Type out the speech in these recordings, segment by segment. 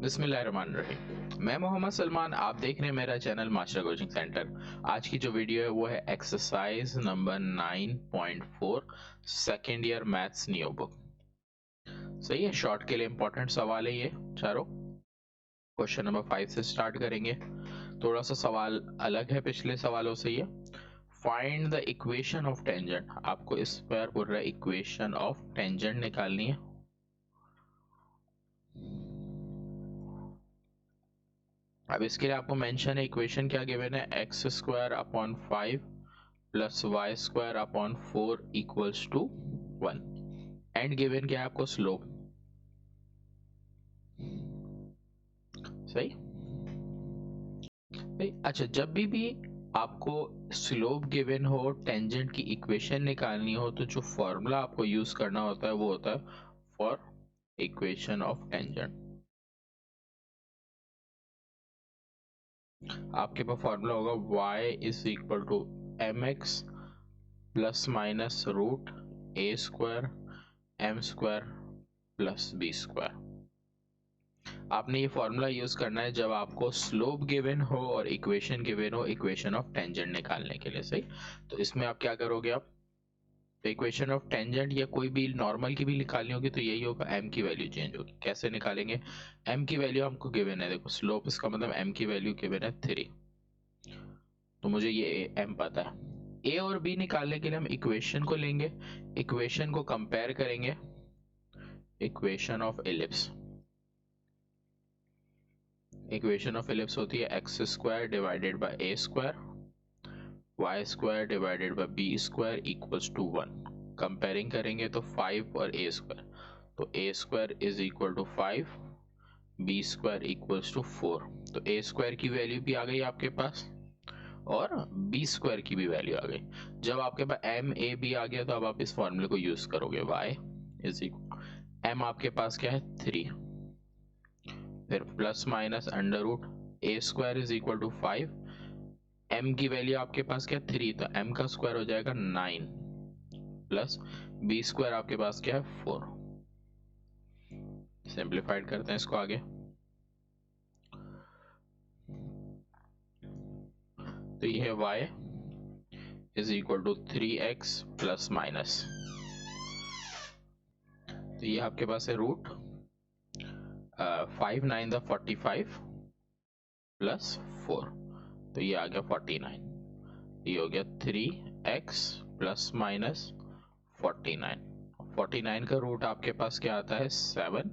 बिस्मिल्लाहिर्रहमानिर्रहीम। मैं मोहम्मद सलमान, आप देख रहे हैं मेरा चैनल मास्टर कोचिंग सेंटर। आज की जो वीडियो है वो है exercise number 9.4 second year maths new book. सही है, शॉर्ट के लिए इंपॉर्टेंट सवाल है ये चारों। क्वेश्चन नंबर 5 से स्टार्ट करेंगे। थोड़ा सा सवाल अलग है पिछले सवालों से ये। Find the equation of tangent. आपको इस पर बोल रहा है इक्वेशन ऑफ टेंजेंट निकालनी है। अब इसके लिए आपको मेंशन है, इक्वेशन क्या गिवन है, x square upon 5 plus y square upon 4 equals to 1। And given क्या है आपको, स्लोप। सही। अच्छा, जब भी आपको स्लोप गिवन हो, टेंजेंट की इक्वेशन निकालनी हो, तो जो फॉर्मूला आपको यूज करना होता है वो होता है फॉर इक्वेशन ऑफ टेंजेंट। आपके पास फॉर्मूला होगा y is equal to m x plus minus root a square m square plus b square. आपने ये फॉर्मूला यूज करना है जब आपको स्लोप गिवन हो और इक्वेशन गिवन हो इक्वेशन ऑफ टेंजेंट निकालने के लिए। सही। तो इसमें आप क्या करोगे, आप तो इक्वेशन ऑफ टेंजेंट या कोई भी नॉर्मल की भी निकालनी होगी तो यही होगा, m की वैल्यू चेंज होगी। कैसे निकालेंगे, m की वैल्यू हमको गिवन है, देखो स्लोप, इसका मतलब m की वैल्यू गिवन है 3, तो मुझे ये m पता है। a और b निकालने के लिए हम इक्वेशन को लेंगे, इक्वेशन को कंपेयर करेंगे equation of ellipse. Equation of ellipse होती है x square divided by a square y square divided by b square equals to 1। Comparing करेंगे तो 5 और ए स्क्वायर, तो a square is equal to 5, b square equals to 4। तो a square की value भी आ गई आपके पास और बी स्क्वायर की भी वैल्यू आ गई। जब आपके पास एम ए बी आ गया तो अब आप इस फॉर्मूले को यूज करोगे, y इज इक्वल एम आपके पास क्या है 3, फिर plus minus under root a square is equal to 5, m की वैल्यू आपके पास क्या 3, तो m का स्क्वायर हो जाएगा 9 प्लस b स्क्वायर आपके पास क्या है 4। सिंप्लीफाइड करते हैं इसको आगे, तो ये है y is equal to 3x plus minus, तो ये आपके पास है रूट 5 9 द 45 प्लस 4, तो ये आ गया 49। ये हो गया 3x प्लस माइनस 49। 49 का रूट आपके पास क्या आता है 7,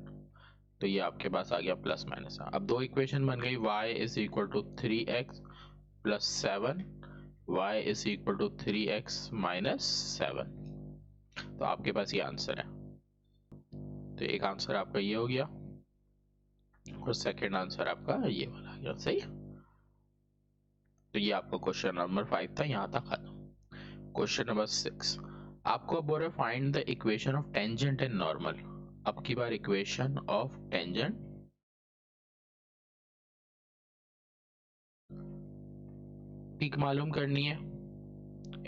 तो ये आपके पास आ गया प्लस माइनस। अब दो इक्वेशन बन गई, y is equal to 3x plus 7, y is equal to 3x minus 7। तो आपके पास ये आंसर है। तो एक आंसर आपका ये हो गया और सेकंड आंसर आपका ये वाला आ गया। सही। तो ये आपका क्वेश्चन नंबर 5 था, यहां तक खत्म। क्वेश्चन नंबर 6 आपको बोल रहे find the equation of tangent and normal. अब की बार इक्वेशन ऑफ टेंजेंट भी मालूम करनी है,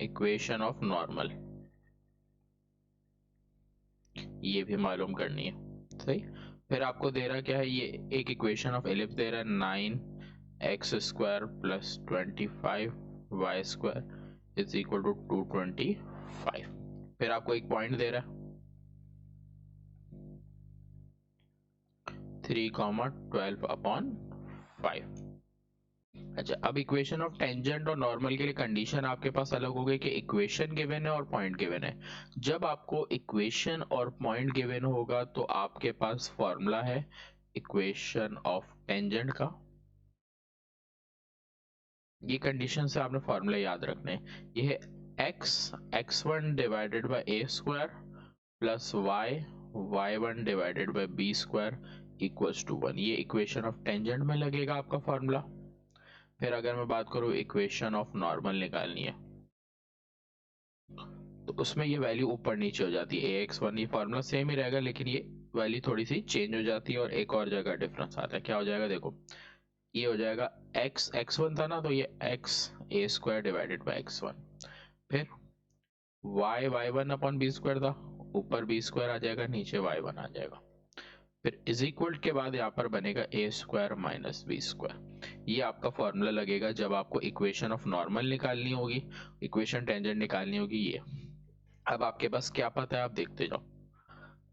इक्वेशन ऑफ नॉर्मल ये भी मालूम करनी है। सही। फिर आपको दे रहा क्या है, ये एक इक्वेशन ऑफ एलिप्स दे रहा है 9x square plus 25 y square is equal to 225। फिर आपको एक पॉइंट दे रहा है 3,12/5। अच्छा, अब इक्वेशन ऑफ टेंजेंट और नॉर्मल के लिए कंडीशन आपके पास अलग हो गई कि इक्वेशन गिवन है और पॉइंट गिवन है। जब आपको इक्वेशन और पॉइंट गिवन होगा तो आपके पास फॉर्मूला है इक्वेशन ऑफ टेंजेंट का। ये कंडीशन से आपने फॉर्मूला याद रखने हैं। ये है x1 divided by a square plus y1 divided by b square equals to 1। ये इक्वेशन ऑफ टेंजेंट में लगेगा आपका फॉर्मूला। फिर अगर मैं बात करूं इक्वेशन ऑफ नॉर्मल निकालनी है तो उसमें ये वैल्यू ऊपर नीचे हो जाती है, ax1 ये फॉर्मूला सेम ही रहेगा लेकिन ये वैल्यू थोड़ी सी चेंज हो जाती है और एक और जगह डिफरेंस आता है। क्या हो जाएगा, देखो ये हो जाएगा x1 था ना, तो ये x a square divided by x1, फिर y y1 upon b square था, ऊपर बी स्क्वायर आ जाएगा नीचे y1 आ जाएगा, फिर इज इक्वल के बाद यहाँ पर बनेगा ए स्क्वायर माइनस बी स्क्वायर। ये आपका फॉर्मूला लगेगा जब आपको इक्वेशन ऑफ नॉर्मल निकालनी होगी, इक्वेशन टेंजेंट निकालनी होगी। ये अब आपके पास क्या पता है, आप देखते जाओ।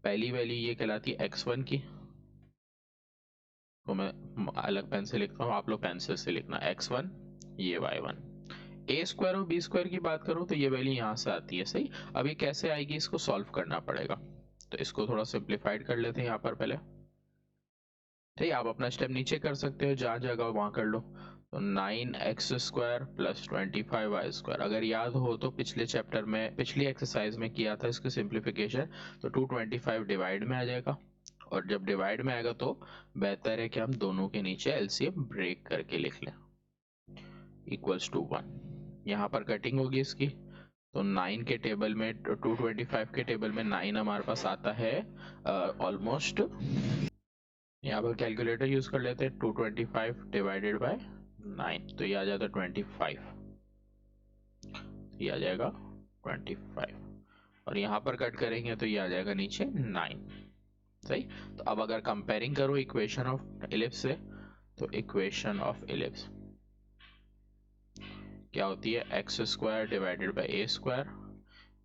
पहली वैल्यू ये कहलाती है x1 की, तो मैं अलग पेन से लिखता हूँ, आप लोग पेंसिल से लिखना। x1 ये y1। ए स्क्वायर और बी स्क्वायर की बात करूं तो ये वैल्यू यहाँ से आती है, सही। अब ये कैसे आएगी, इसको सॉल्व करना पड़ेगा। तो इसको थोड़ा सिंप्लीफाइड कर लेते हैं यहाँ पर पहले। ठीक, आप अपना स्टेप नीचे कर सकते हो, जहाँ जगह वहां कर लो। तो 9x square plus 25y square, अगर याद हो तो पिछले चैप्टर में, पिछली एक्सरसाइज में किया था इसको सिंप्लीफिकेशन। तो 225 डिवाइड में आ जाएगा, और जब डिवाइड में आएगा तो बेहतर है कि हम दोनों के नीचे एलसीएम ब्रेक करके लिख लें, इक्वल्स टू 1। यहाँ पर कटिंग होगी इसकी, तो 9 के टेबल में, 225 के टेबल में 9 हमारे पास आता है ऑलमोस्ट। यहाँ पर कैलकुलेटर यूज कर लेते हैं, 225 डिवाइडेड बाय 9, तो ये आ जाता है 25, ये आ जाएगा 25। और यहाँ पर कट करेंगे तो ये आ जाएगा नीचे 9, सही। तो अब अगर कंपेयरिंग करो इक्वेशन ऑफ इलिप्स से, तो इक्वेशन ऑफ इलिप्स क्या होती है, x square divided by a square,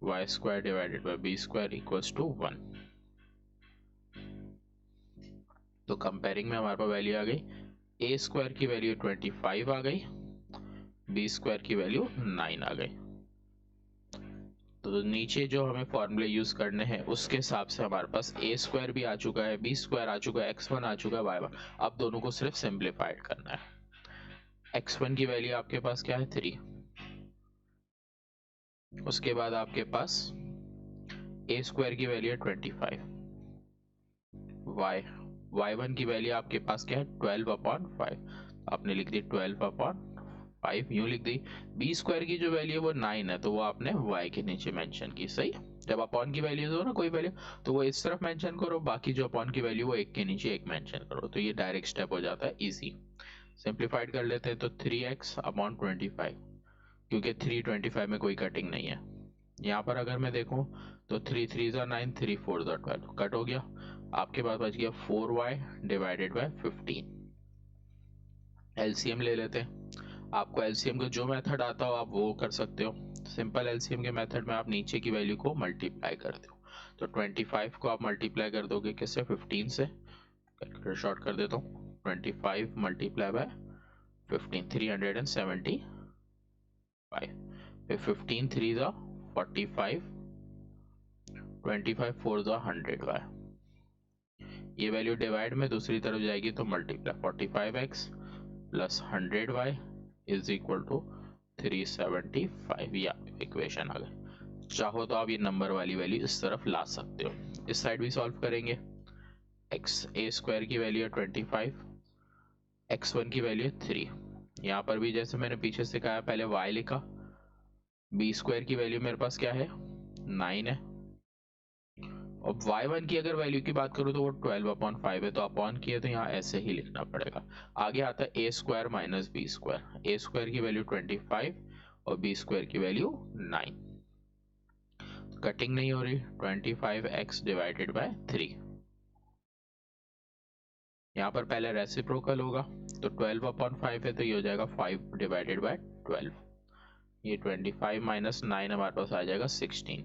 y square divided by b square equals to 1। तो कंपेयरिंग में हमारे पास वैल्यू आ गई, ए स्क्वायर की वैल्यू 25 आ गई, बी स्क्वायर की वैल्यू 9 आ गई। तो नीचे जो हमें फॉर्मूले यूज करने हैं उसके हिसाब से हमारे पास ए स्क्वायर भी आ चुका है, बी स्क्वायर आ चुका है, x1 आ चुका है, y1। अब दोनों को सिर्फ सिंप्लीफाइड करना है। x1 की वैल्यू आपके पास क्या है, 3। उसके बाद आपके पास ए स्क्वायर की वैल्यू है 25, y1 की वैल्यू आपके पास क्या है, 12/5। आपने लिख दी 12/5, यूं लिख दी। बी स्क्वायर की जो वैल्यू है वो 9 है, तो वो आपने y के नीचे मेंशन की, सही। जब अपॉन की वैल्यू दो ना कोई वैल्यू, तो वो इस तरफ मेंशन करो, बाकी जो अपॉन की वैल्यू वो एक के नीचे एक मेंशन करो, तो ये डायरेक्ट स्टेप हो जाता है, इजी। सिंप्लीफाइड कर लेते हैं, तो 3x/25, क्योंकि 325 में कोई कटिंग नहीं है। यहाँ पर अगर मैं देखूं तो 3 3 9, 3 4 12, कट हो गया। आपके पास बच गया 4y डिवाइडेड बाय 15। एलसीएम ले लेते हैं। आपको एलसीएम का जो मेथड आता हो आप वो कर सकते हो। सिंपल एलसीएम के मेथड में आप नीचे की वैल्यू को मल्टीप्लाई करते हो, तो 25 को आप मल्टीप्लाई कर दोगे किससे, 15 से। कैलकुलेटर शॉर्ट कर देता हूँ, 25 मल्टीप्लाई बाय 15, 375। फिर 15 3 जा 45, 25 4 जा 100y। ये वैल्यू डिवाइड में दूसरी तरफ जाएगी तो multiply, 45x plus 100y is equal to 375। या इक्वेशन आ गई। चाहो तो आप ये नंबर वाली वैल्यू इस तरफ ला सकते हो। इस साइड भी सॉल्व करेंगे। एक्स ए स्क्वायर की वैल्यू है 25, x1 की वैल्यू है 3। यहाँ पर भी जैसे मैंने पीछे से कहा, पहले y लिखा, बी स्क्वायर की वैल्यू मेरे पास क्या है, 9 है। और y1 की अगर वैल्यू की बात करूं तो वो 12/5 है, तो अपॉन किए तो यहाँ ऐसे ही लिखना पड़ेगा। आगे आता है ए स्क्वायर माइनस बी स्क्वायर। ए स्क्वायर की वैल्यू 25 और बी स्क्वायर की वैल्यू 9। कटिंग नहीं हो रही, 25x डिवाइडेड बाय 3। यहाँ पर पहले रेसिप्रोकल होगा, तो 12/5 है, तो ये हो जाएगा 5 डिवाइडेड बाय 12। ये 25 माइनस 9 हमारे पास आ जाएगा 16।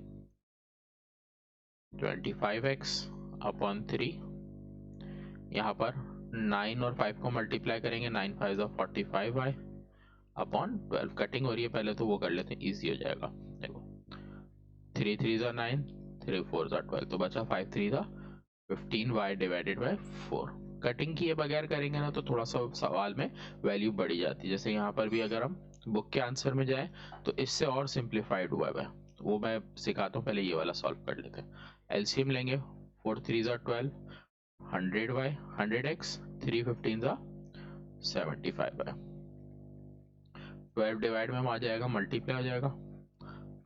25x अपॉन 3, यहाँ पर 9 और 5 को मल्टीप्लाई करेंगे, 9 5 45y अपॉन 12। कटिंग हो रही है, पहले तो वो कर लेते हैं, इजी हो जाएगा। देखो 3 3 9, 3 4 12, तो बचा 5 3 15y डिवाइडेड बाय 4। कटिंग किए बगैर करेंगे ना तो थोड़ा सा सवाल में वैल्यू बढ़ी जाती है। जैसे यहाँ पर भी अगर हम बुक के आंसर में जाए तो इससे और सिंप्लीफाइड हुआ है, वो मैं सिखाता हूँ, पहले ये वाला सॉल्व कर लेते हैं। एलसीएम लेंगे, 4 3 12, 100y 100x, 3 15 75y। 12 डिवाइड में आ जाएगा, मल्टीप्लाई हो जाएगा,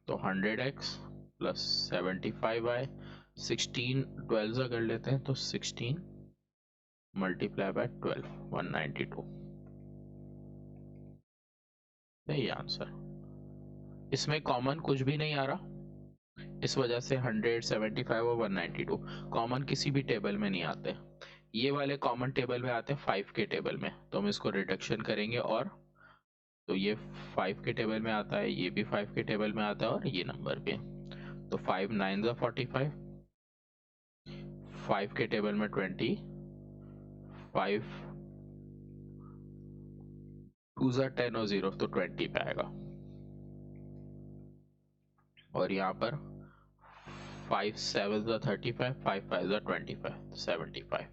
तो 100x प्लस 75y। 16 12 कर लेते हैं, तो 16 मल्टीप्लाई बाय 12, 192। यही आंसर। इसमें कॉमन कुछ भी नहीं आ रहा, इस वजह से 100 75 और 192 कॉमन किसी भी टेबल में नहीं आते। ये वाले कॉमन टेबल में आते हैं 5 के टेबल में, तो हम इसको रिडक्शन करेंगे और तो ये 5 के टेबल में आता है, ये भी 5 के टेबल में आता है और ये नंबर भी। तो 5 9 45, 5 के टेबल में 20, 5 2 10 और 0 तो 20 पे आएगा। और यहाँ पर 5 7 35, 5 5 25, 75।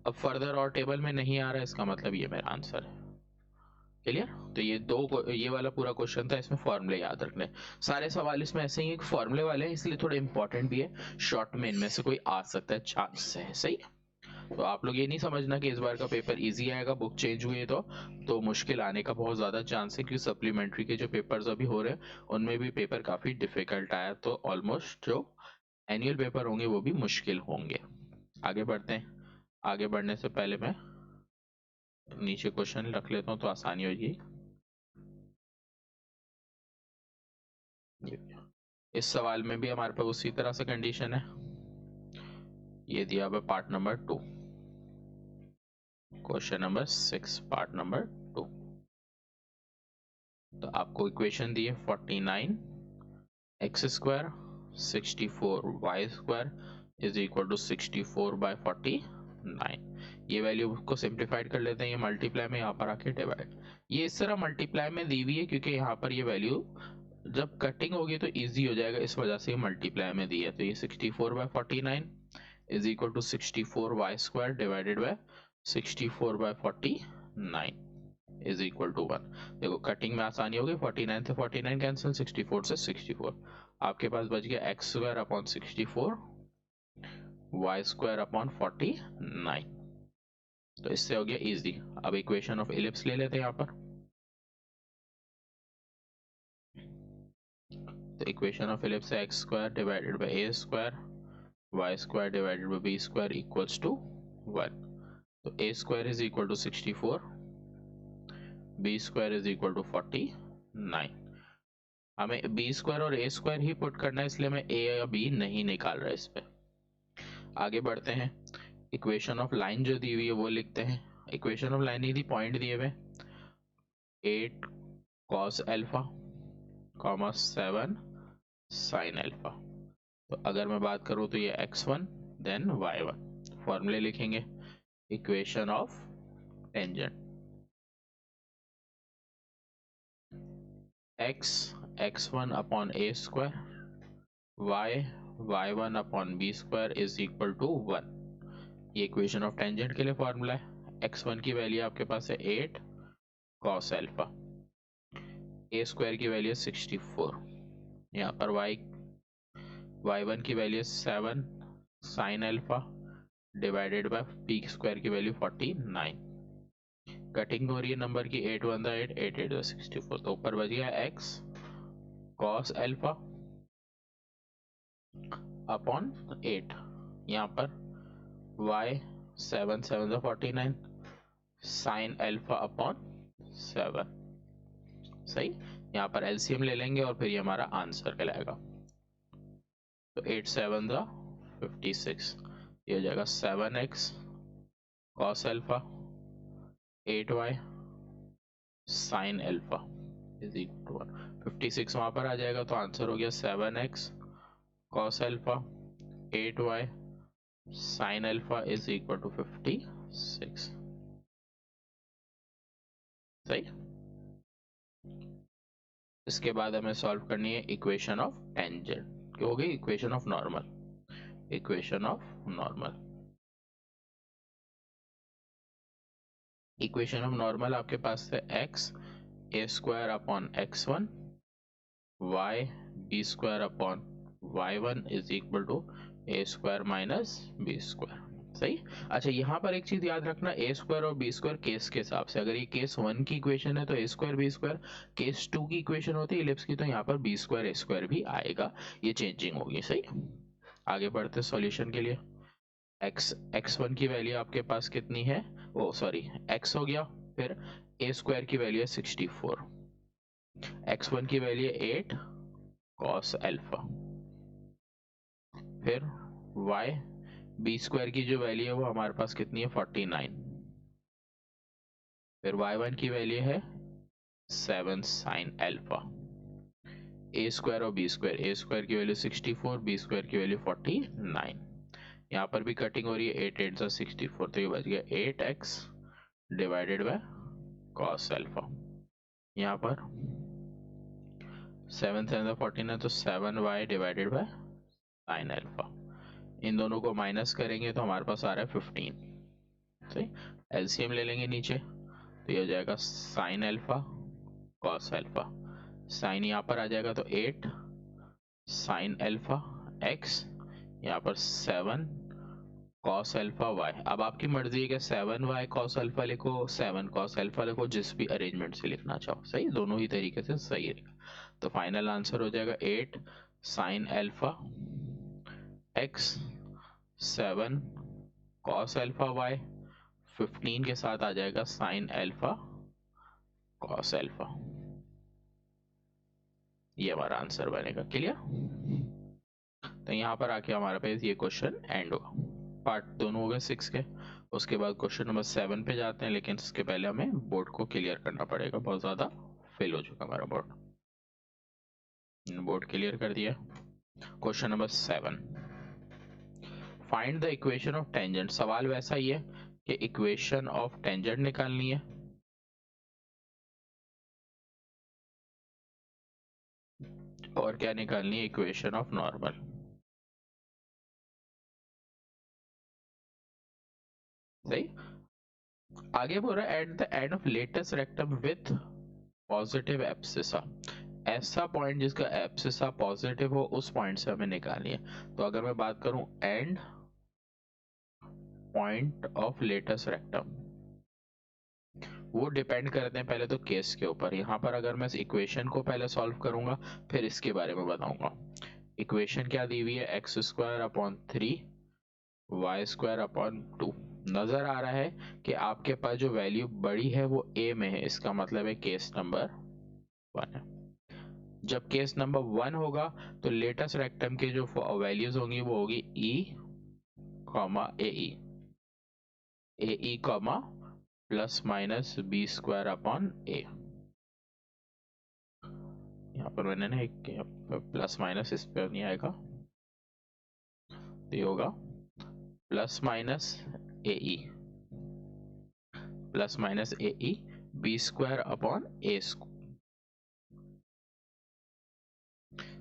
अब फर्दर और टेबल में नहीं आ रहा है, इसका मतलब ये मेरा आंसर है। क्लियर? तो ये वाला पूरा क्वेश्चन था, इसमें फॉर्मूले याद रखने। सारे सवाल इसमें ऐसे ही फॉर्मूले वाले हैं, इसलिए थोड़े इंपॉर्टेंट भी है। शॉर्ट में इनमें से कोई आ सकता है, चांस है। सही। तो आप लोग ये नहीं समझना कि इस बार का पेपर इजी आएगा, बुक चेंज हुई है तो मुश्किल आने का बहुत ज्यादा चांस है, क्योंकि सप्लीमेंट्री के जो पेपर्स अभी हो रहे हैं उनमें भी पेपर काफी डिफिकल्ट आया, तो ऑलमोस्ट जो एनुअल पेपर होंगे वो भी मुश्किल होंगे। आगे बढ़ते हैं। आगे बढ़ने से पहले मैं नीचे क्वेश्चन रख लेता हूँ तो आसानी होगी। इस सवाल में भी हमारे पास उसी तरह से कंडीशन है। ये दिया हुआ part number 2, question number 6 part number 2। तो आपको इक्वेशन दी है 49 x square 64 y square is equal to 64 by 49। ये वैल्यू को सिंप्लीफाइड कर लेते हैं, ये मल्टीप्लाई में यहाँ पर आके डिवाइड। ये इस तरह मल्टीप्लाई में दी हुई है क्योंकि यहाँ पर ये वैल्यू जब कटिंग होगी तो इजी हो जाएगा, इस वजह से मल्टीप्लाई में दी है। तो ये 64 by 49 is equal to 64 y square divided by 64 by 49 is equal to 1। देखो कटिंग में आसानी होगी, 49 से 49 कैंसिल, 64 से 64। आपके पास बच गया x square upon 64 y square upon 49। तो इससे हो गया इजी। अब इक्वेशन ऑफ इलिप्स ले लेते हैं यहाँ पर। तो इक्वेशन ऑफ इलिप्स है x square divided by a square y square divided by b square equals to 1। तो a square is equal to 64, b square is equal to 49। हमें बी स्क्वायर और ए स्क्वायर ही पुट करना है, इसलिए मैं ए या B नहीं निकाल रहा इस पे। आगे बढ़ते हैं। इक्वेशन ऑफ लाइन जो दी हुई है वो लिखते हैं। Equation of line the, point दिए हुए 8 cos alpha comma 7 sin alpha. तो अगर मैं बात करूं तो ये x1 देन y1। फॉर्मूले लिखेंगे। Equation of tangent x x1 upon a square y y1 upon b square is equal to 1। ये इक्वेशन ऑफ टेंजेंट के लिए फॉर्मूला है। x1 की वैल्यू आपके पास है 8 cos अल्फा, a स्क्वायर की वैल्यू है 64, यहाँ पर y1 की value 7 sin alpha divided by p square की वैल्यू 49। कटिंग हो रही है नंबर की, 8 1 8 8 8 64। तो ऊपर बच गया x cos अल्फा अपॉन 8, यहाँ पर y 7 7 49 sin अल्फा अपॉन 7। सही। यहाँ पर एलसीएम ले लेंगे और फिर ये हमारा आंसर कहलाएगा। तो 8 7 56, ये हो जाएगा 7x cos alpha 8y sin alpha is equal to 56 वहां पर आ जाएगा, तो आंसर हो गया 7x cos alpha 8y sin alpha is equal to 56। सही। इसके बाद हमें सॉल्व करनी है इक्वेशन ऑफ टेंजेंट, क्या हो गई equation of normal. Equation of normal, equation of normal आपके पास है x a square upon x1 y b square upon y1 is equal to a square minus b square. सही। अच्छा यहाँ पर एक चीज याद रखना, ए स्क्वायर और बी स्क्वायर केस के हिसाब से, अगर ये केस 1 की इक्वेशन है तो a square B square, case 2 की इक्वेशन होती है इलिप्स की तो यहाँ पर बी स्क्वायर ए स्क्वायर भी आएगा, ये चेंजिंग होगी। सही। आगे बढ़ते सॉल्यूशन के लिए। x1 की वैल्यू आपके पास कितनी है, ओ सॉरी x हो गया, फिर ए स्क्वायर की वैल्यू है 64, x1 की वैल्यू है 8 cos अल्फा, फिर y बी स्क्वायर की जो वैल्यू है वो हमारे पास कितनी है 49। फिर y1 की वैल्यू है 7 साइन अल्फा। ए स्क्वायर और बी स्क्वायर, ए स्क्वायर की वैल्यू 64, बी स्क्वायर की वैल्यू 49। यहाँ पर भी कटिंग हो रही है, 8 8 64, तो ये बच गया 8x divided by cos alpha. यहाँ पर 7 7 49 तो 7y divided by sine alpha. इन दोनों को माइनस करेंगे तो हमारे पास आ रहा है 15। सही, एलसीएम ले लेंगे नीचे तो ये हो जाएगा sine alpha cos alpha. Sine यहाँ पर आ जाएगा तो 8 साइन अल्फा x, यहाँ पर 7 कॉस अल्फा y। अब आपकी मर्जी है कि 7y कॉस अल्फा लिखो, 7 कॉस अल्फा लिखो, जिस भी अरेंजमेंट से लिखना चाहो, सही, दोनों ही तरीके से सही रहेगा। तो फाइनल आंसर हो जाएगा 8 sine alpha x, 7 cos alpha y, 15 के साथ आ जाएगा साइन अल्फा कॉस अल्फा। ये हमारा आंसर बनेगा। क्लियर? तो यहाँ पर आके हमारे पास ये क्वेश्चन एंड होगा। पार्ट दोनों हो गए 6 के। उसके बाद क्वेश्चन नंबर 7 पे जाते हैं, लेकिन इसके पहले हमें बोर्ड को क्लियर करना पड़ेगा, बहुत ज्यादा फेल हो चुका हमारा बोर्ड। बोर्ड क्लियर कर दिया। Question number 7, find the equation of tangent. सवाल वैसा ही है कि इक्वेशन ऑफ टेंजेंट निकालनी है। और क्या निकालनी है? Equation of normal. सही। आगे बोल रहा है at the end of latus rectum with positive abscissa. ऐसा पॉइंट जिसका एब्सिसा पॉजिटिव हो, उस पॉइंट से हमें निकालनी है। तो अगर मैं बात करूं and point of latus rectum, वो डिपेंड करते हैं पहले तो केस के ऊपर। यहाँ पर अगर मैं इस इक्वेशन को पहले सॉल्व करूंगा फिर इसके बारे में बताऊंगा। इक्वेशन क्या दी हुई है? X square upon 3 y square upon 2। नजर आ रहा है कि आपके पास जो वैल्यू बड़ी है वो ए में है, इसका मतलब है केस नंबर 1 है। जब केस नंबर 1 होगा तो लेटेस्ट रेक्टम के जो वैल्यूज होंगी वो होगी e comma a e comma plus minus b square upon a. यहाँ पर मैंने ना एक प्लस माइनस इस पे नहीं आएगा, तो ये होगा plus minus a plus minus a b square upon a square.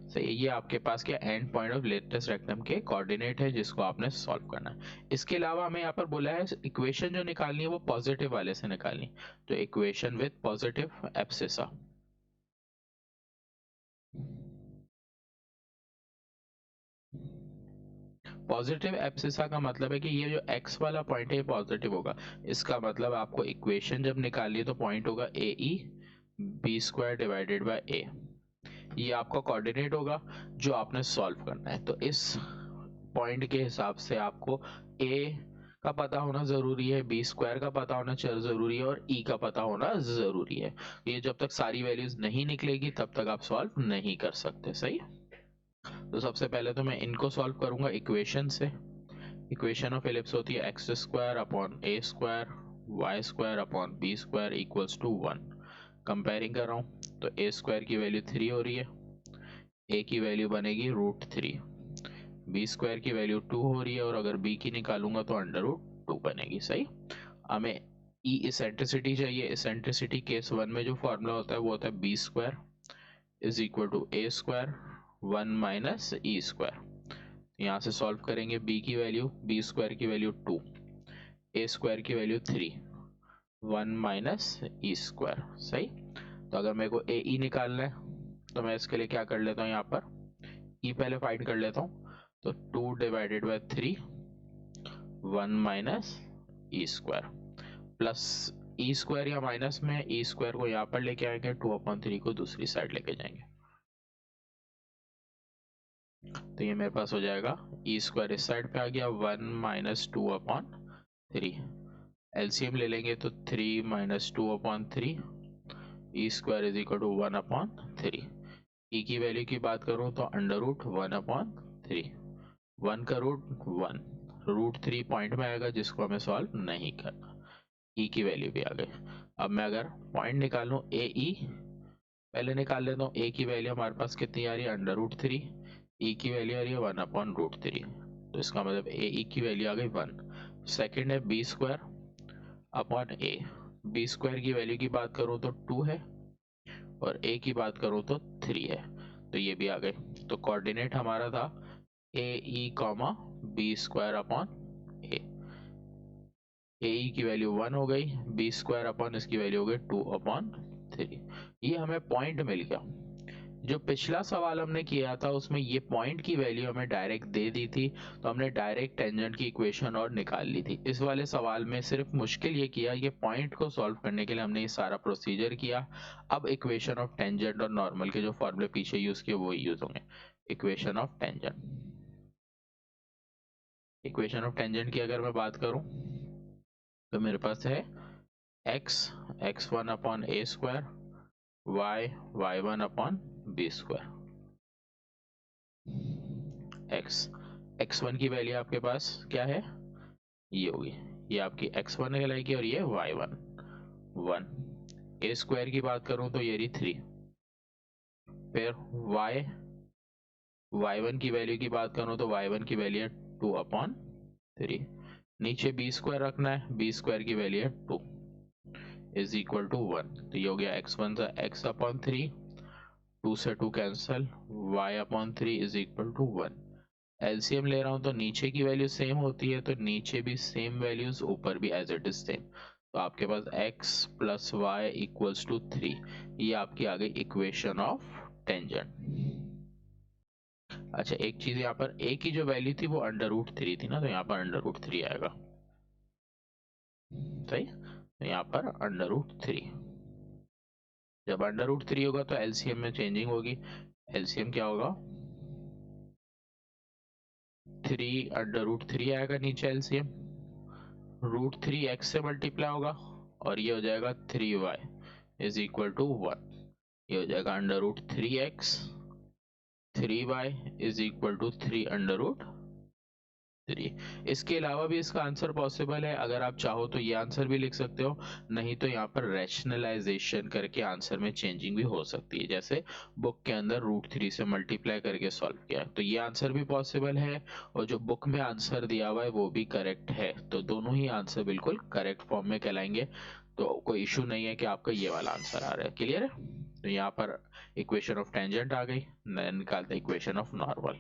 सही, ये आपके पास क्या end point of latus rectum के कोऑर्डिनेट है जिसको आपने सॉल्व करना है। इसके अलावा हमें यहाँ पर बोला है इक्वेशन जो निकालनी है वो पॉजिटिव वाले से निकालनी, तो equation with positive abscissa. Positive abscissa का मतलब है कि ये जो x वाला पॉइंट है ये पॉजिटिव होगा। इसका मतलब आपको इक्वेशन जब निकालनी है तो पॉइंट होगा a e b square divided by a. ये आपका कोऑर्डिनेट होगा जो आपने सॉल्व करना है। तो इस पॉइंट के हिसाब से आपको a का पता होना जरूरी है, बी स्क्वायर का पता होना जरूरी है और e का पता होना जरूरी है। ये जब तक सारी वैल्यूज नहीं निकलेगी तब तक आप सॉल्व नहीं कर सकते। सही। तो सबसे पहले तो मैं इनको सॉल्व करूंगा इक्वेशन से। इक्वेशन ऑफ एलिप्स होती है x square upon a square y square upon b square equals to 1। Comparing कर रहा हूँ तो ए स्क्वायर की वैल्यू 3 हो रही है, ए की वैल्यू बनेगी √3, बी स्क्वायर की वैल्यू 2 हो रही है और अगर बी की निकालूंगा तो √2 बनेगी। सही। हमें ई इसेंट्रिसिटी चाहिए। इसेंट्रिसिटी केस 1 में जो फॉर्मूला होता है वो होता है b square is equal to a square 1 minus e square. यहाँ से सॉल्व करेंगे बी की वैल्यू, बी स्क्वायर की वैल्यू 2, ए स्क्वायर की वैल्यू 3, 1 माइनस ई स्क्वायर। सही। तो अगर मेरे को ए ई निकालना है तो मैं इसके लिए क्या कर लेता हूँ, यहाँ पर ई पहले फाइंड कर लेता हूँ। तो 2 divided by 3 1 minus e square plus E square या माइनस में ई स्क्वायर को यहाँ पर लेके आएंगे, 2/3 को दूसरी साइड लेके जाएंगे। तो ये मेरे पास हो जाएगा ई स्क्वायर इस साइड पे आ गया 1 माइनस 2/3। एलसीएम ले लेंगे तो 3 minus 2/3 e square is equal to 1/3। E की वैल्यू की बात करूं तो √1/3, 1 का रूट 1, √3 पॉइंट में आएगा जिसको हमें सॉल्व नहीं करना। ई की वैल्यू भी आ गई। अब मैं अगर पॉइंट निकालूं ए ई, पहले निकाल लेता हूँ। ए की वैल्यू हमारे पास कितनी आ रही है, √3। ई की वैल्यू आ रही है 1/√3, तो इसका मतलब ए ई की वैल्यू आ गई 1। सेकेंड है बी स्क्वायर अपॉन ए। बी स्क्वायर की वैल्यू की बात करूँ तो 2 है और ए की बात करूँ तो 3 है, तो ये भी आ गए। तो कोऑर्डिनेट हमारा था ए e comma B square upon ए। ए ई की वैल्यू 1 हो गई, बी स्क्वायर अपॉन इसकी वैल्यू हो गई 2/3। ये हमें पॉइंट मिल गया। जो पिछला सवाल हमने किया था उसमें ये पॉइंट की वैल्यू हमें डायरेक्ट दे दी थी, तो हमने डायरेक्ट टेंजेंट की इक्वेशन और निकाल ली थी। इस वाले सवाल में सिर्फ मुश्किल ये किया, ये पॉइंट को सॉल्व करने के लिए हमने ये सारा प्रोसीजर किया। अब इक्वेशन ऑफ टेंजेंट और नॉर्मल के जो फॉर्मूले पीछे यूज किए वो यूज होंगे। Equation of tangent, equation of tangent की अगर मैं बात करूं तो मेरे पास है x x1 upon a square, y y1 upon b square. x x1 की वैल्यू आपके पास क्या है, ये होगी, ये आपकी x1 कहलाएगी और ये y1 1। ए स्क्वायर की बात करूं तो ये रही 3। फिर y y1 की वैल्यू की बात करूं तो y1 की वैल्यू है 2/3। नीचे बी स्क्वायर रखना है, बी स्क्वायर की वैल्यू है 2 इज इक्वल टू 1। तो ये हो गया x1 सा x/3, 2 से 2 cancel, y/3 is equal to 1। LCM ले रहा हूं तो नीचे की वैल्यू सेम होती है, तो नीचे भी सेम वैल्यूज, ऊपर भी एज इट इज सेम। तो आपके पास x plus y equals to 3, ये आपकी आ गई इक्वेशन ऑफ टेंजेंट। अच्छा, एक चीज यहाँ पर a की जो वैल्यू थी वो √3 थी ना, तो यहाँ पर √3 आएगा, सही। तो यहाँ पर √3, जब √3 होगा तो एलसीएम में चेंजिंग होगी। एलसीएम क्या होगा, 3 √3 आएगा नीचे एलसीएम, √3 x से मल्टीप्लाई होगा और ये हो जाएगा 3y इज इक्वल टू 1। ये हो जाएगा √3x 3y is equal to 3 3। इसके अलावा भी इसका आंसर पॉसिबल है, अगर आप चाहो तो ये आंसर भी लिख सकते हो, नहीं तो यहाँ पर रैशनलाइजेशन करके आंसर में चेंजिंग भी हो सकती है, जैसे बुक के अंदर √3 से मल्टीप्लाई करके सॉल्व किया है, तो ये आंसर भी पॉसिबल है। और जो बुक में आंसर दिया हुआ है वो भी करेक्ट है, तो दोनों ही आंसर बिल्कुल करेक्ट फॉर्म में कहलाएंगे, तो कोई इशू नहीं है कि आपका ये वाला आंसर आ रहा है। क्लियर है? तो यहाँ पर इक्वेशन ऑफ टेंजेंट आ गई, निकालते इक्वेशन ऑफ नॉर्मल।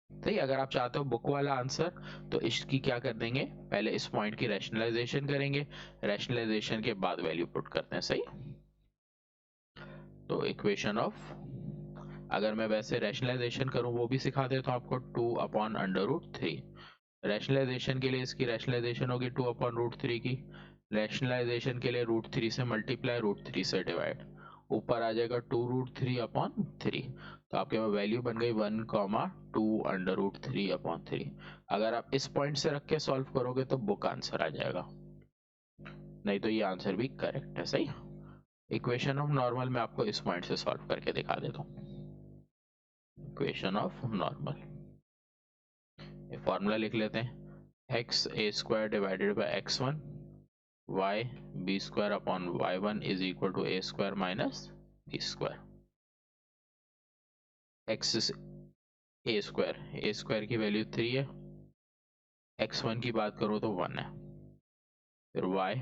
सही, अगर आप चाहते हो बुक वाला आंसर तो इसकी क्या कर देंगे, पहले इस पॉइंट की रैशनलाइजेशन करेंगे, रैशनलाइजेशन के बाद वैल्यू पुट करते हैं, सही। तो इक्वेशन ऑफ, अगर मैं वैसे रैशनलाइजेशन करूं वो भी सिखा देता हूं आपको, 2/√3। रैशनलाइजेशन के लिए इसकी रैशनलाइजेशन होगी 2/√3 की, रैशनलाइजेशन के लिए √3 से मल्टीप्लाई, √3 से डिवाइड, ऊपर आ जाएगा 2√3/3, तो आपके पास वैल्यू बन गई 1,2√3/3। अगर आप इस पॉइंट से रख के सॉल्व करोगे तो बुक आंसर आ जाएगा, नहीं तो ये आंसर भी करेक्ट है, सही। इक्वेशन ऑफ नॉर्मल में आपको इस पॉइंट से सॉल्व करके दिखा देता हूँ। इक्वेशन ऑफ नॉर्मल, फॉर्मूला लिख लेते हैं, x² divided by x1 y b² upon y1 is equal to a² minus b²। x a² की वैल्यू 3 है, x1 की बात करो तो 1 है, फिर y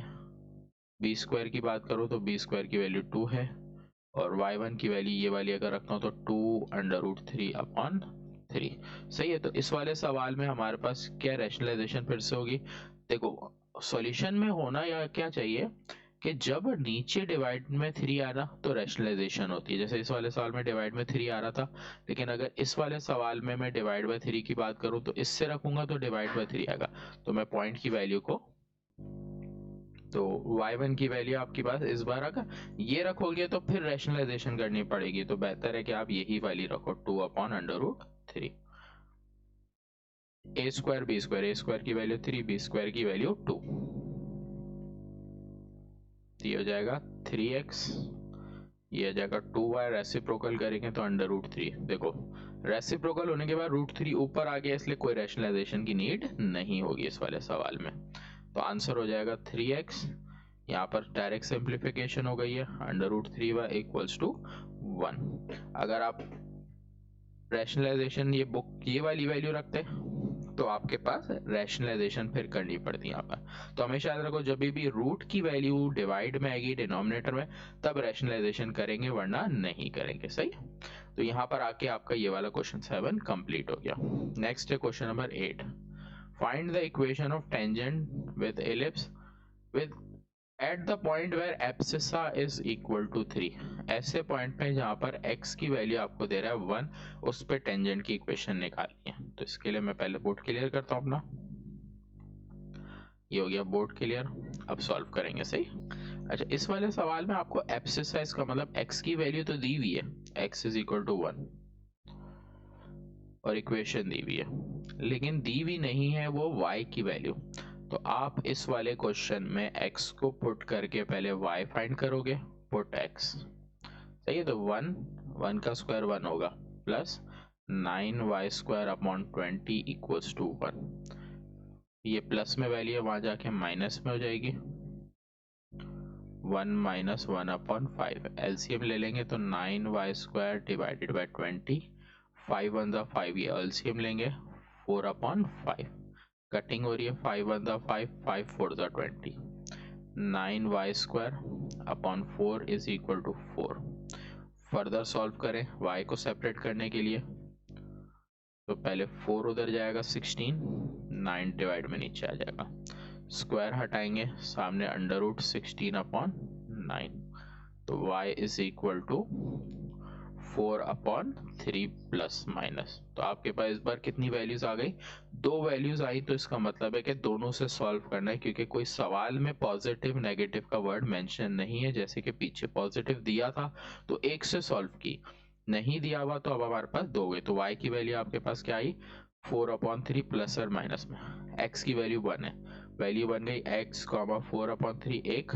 b² की बात करो तो b² की वैल्यू 2 है, और y1 की वैल्यू ये वाली अगर रखता हूँ तो 2√3/3। सही है, तो इस वाले सवाल में हमारे पास क्या रैशनलाइजेशन फिर से होगी। देखो, सॉल्यूशन में होना या क्या चाहिए कि जब नीचे डिवाइड में 3 आ रहा तो रैशनलाइजेशन होती है, जैसे इस वाले सवाल में डिवाइड में 3 आ रहा था, लेकिन अगर इस वाले सवाल में मैं डिवाइड बाय 3 की बात करूं तो इससे रखूंगा तो डिवाइड बाय 3 आएगा, तो मैं पॉइंट की वैल्यू को, तो y1 की वैल्यू आपके पास इस बार अगर ये रखोगे तो फिर रैशनलाइजेशन करनी पड़ेगी, तो बेहतर है कि आप यही वाली रखो 2/√3। a² की वैल्यू 3, b² की वैल्यू 2, ये हो जाएगा 3x, ये हो जाएगा 2y, रेसिप्रोकल करेंगे तो √3। देखो रेसिप्रोकल होने के बाद √3 ऊपर आ गया, इसलिए कोई रैशनलाइजेशन की नीड नहीं होगी इस वाले सवाल में। तो आंसर हो जाएगा 3x। यहाँ पर डायरेक्ट सिंप्लीफिकेशन हो गई है, √3y इक्वल्स टू 1। अगर आप रैशनलाइजेशन ये वाली वैल्यू रखते तो आपके पास रैशनलाइजेशन फिर करनी पड़ती यहाँ पर। तो हमेशा याद रखो, जब भी रूट की वैल्यू डिवाइड में आएगी डिनोमिनेटर में, तब रैशनलाइजेशन करेंगे, वरना नहीं करेंगे। सही। तो यहाँ पर आके आपका ये वाला क्वेश्चन 7 कंप्लीट हो गया। नेक्स्ट है question number 8। Find the equation of tangent with ellipse with at the point where abscissa is equal to 3। ऐसे पॉइंट पे जहां पर x की वैल्यू आपको दे रहा है 1, उस पे टेंजेंट की इक्वेशन निकालनी है। तो इसके लिए मैं पहले बोर्ड क्लियर करता हूं अपना। ये हो गया बोर्ड क्लियर, अब सॉल्व करेंगे। सही। अच्छा, इस वाले सवाल में आपको एब्सिसा, इसका मतलब x की वैल्यू तो दी हुई है, x इज इक्वल टू 1, और इक्वेशन दी हुई है, लेकिन दी हुई नहीं है वो y की वैल्यू। तो आप इस वाले क्वेश्चन में x को पुट करके पहले y फाइंड करोगे, पुट x। सही है। तो 1 का स्क्वायर 1 होगा, plus 9y² upon 20 equals to 1। ये प्लस में वैल्यू है, वहां जाके माइनस में हो जाएगी, 1 माइनस 1 अपॉन 5। एलसीएम ले लेंगे तो 9y² डिवाइडेड बाई 20, 5 1 ज़ा 5, ये एलसीएम लेंगे 4 अपॉन 5। कटिंग हो रही है, 5 1 ज़ा 5, 5 4 ज़ा 20, 9y² upon 4 is equal to 4। Further solve करें y को सेपरेट करने के लिए, तो पहले 4 उधर जाएगा, 16, 9 डिवाइड में नीचे आ जाएगा, स्क्वायर हटाएंगे, सामने √16 अपॉन 9। तो y is equal to 4 upon 3 plus minus. तो आपके पास इस बार कितनी वैल्यूज आ गई? 2 वैल्यूज आई। तो इसका मतलब है कि दोनों से सॉल्व करना है, क्योंकि कोई सवाल में पॉजिटिव नेगेटिव का वर्ड मेंशन नहीं है। जैसे कि पीछे पॉजिटिव दिया था तो 1 से सॉल्व की, नहीं दिया हुआ तो अब हमारे पास 2 गए। तो y की वैल्यू आपके पास क्या आई? 4 अपॉन 3 प्लस और माइनस में। x की वैल्यू 1 है, वैल्यू बन गई x, 4 upon 3 1,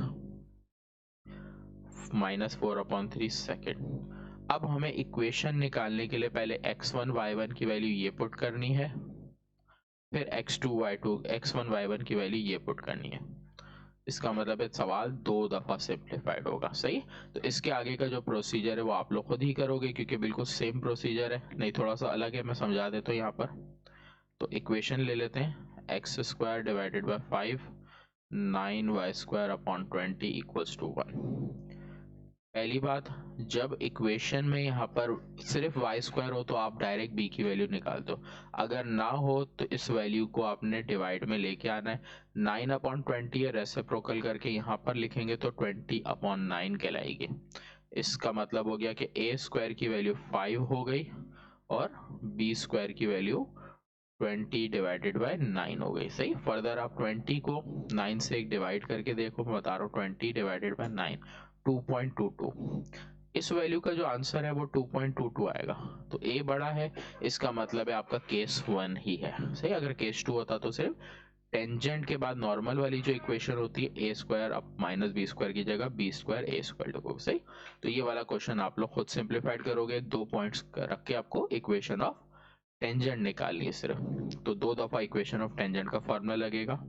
minus 4 upon 3 second. अब हमें इक्वेशन निकालने के लिए पहले x1 y1 की वैल्यू ये पुट करनी है, फिर x2 y2 x1 y1 की वैल्यू ये पुट करनी है। इसका मतलब है सवाल 2 दफा सिंप्लीफाइड होगा। सही। तो इसके आगे का जो प्रोसीजर है वो आप लोग खुद ही करोगे, क्योंकि बिल्कुल सेम प्रोसीजर है, नहीं थोड़ा सा अलग है, मैं समझा देता हूँ यहाँ पर। तो इक्वेशन ले लेते हैं, x² divided by 5, 9y² upon 20 equals to 1। पहली बात, जब इक्वेशन में यहाँ पर सिर्फ y² हो तो आप डायरेक्ट b की वैल्यू निकाल दो। अगर ना हो तो इस वैल्यू को आपने डिवाइड में लेके आना है। 9 अपॉन 20 है, रेसिप्रोकल करके यहाँ पर लिखेंगे तो 20 अपॉन 9 कहलाएगी। इसका मतलब हो गया कि a² की वैल्यू 5 हो गई और b² की वैल्यू 20 डिवाइडेड बाय 9 हो गई। सही। फर्दर आप 20 को 9 से एक डिवाइड करके देखो, मैं बता रहा हूँ, 20 डिवाइडेड बाय 9 2.22। इस वैल्यू का जो आंसर है वो 2.22 आएगा। तो a बड़ा है, इसका मतलब है आपका केस 1 ही है। सही। अगर केस 2 होता तो सिर्फ टेंजेंट के बाद नॉर्मल वाली जो इक्वेशन होती है a² अब माइनस b² की जगह b² a² लिखोगे। सही। तो ये वाला क्वेश्चन आप लोग खुद सिंप्लीफाइड करोगे, 2 पॉइंट्स रख के आपको इक्वेशन ऑफ टेंजेंट निकालनी है सिर्फ। तो 2 दफा इक्वेशन ऑफ टेंजेंट का फॉर्मूला लगेगा,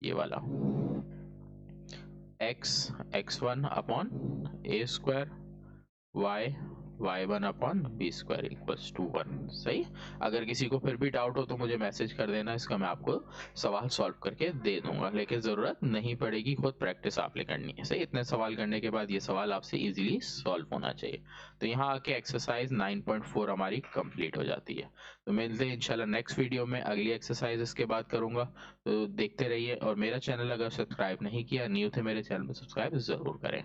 ये वाला, x1 upon a² y1 upon b² equals to 1। सही। अगर किसी को फिर भी डाउट हो तो मुझे मैसेज कर देना, इसका मैं आपको सवाल सॉल्व करके दे दूंगा, लेकिन जरूरत नहीं पड़ेगी, खुद प्रैक्टिस आपने करनी है। सही। इतने सवाल करने के बाद ये सवाल आपसे इजीली सॉल्व होना चाहिए। तो यहाँ आके एक्सरसाइज 9.4 हमारी कंप्लीट हो जाती है। तो मिलते हैं इंशाल्लाह नेक्स्ट वीडियो में, अगली एक्सरसाइज इसके बाद करूंगा। तो देखते रहिए, और मेरा चैनल अगर सब्सक्राइब नहीं किया, न्यू थे मेरे चैनल में, सब्सक्राइब जरूर करें।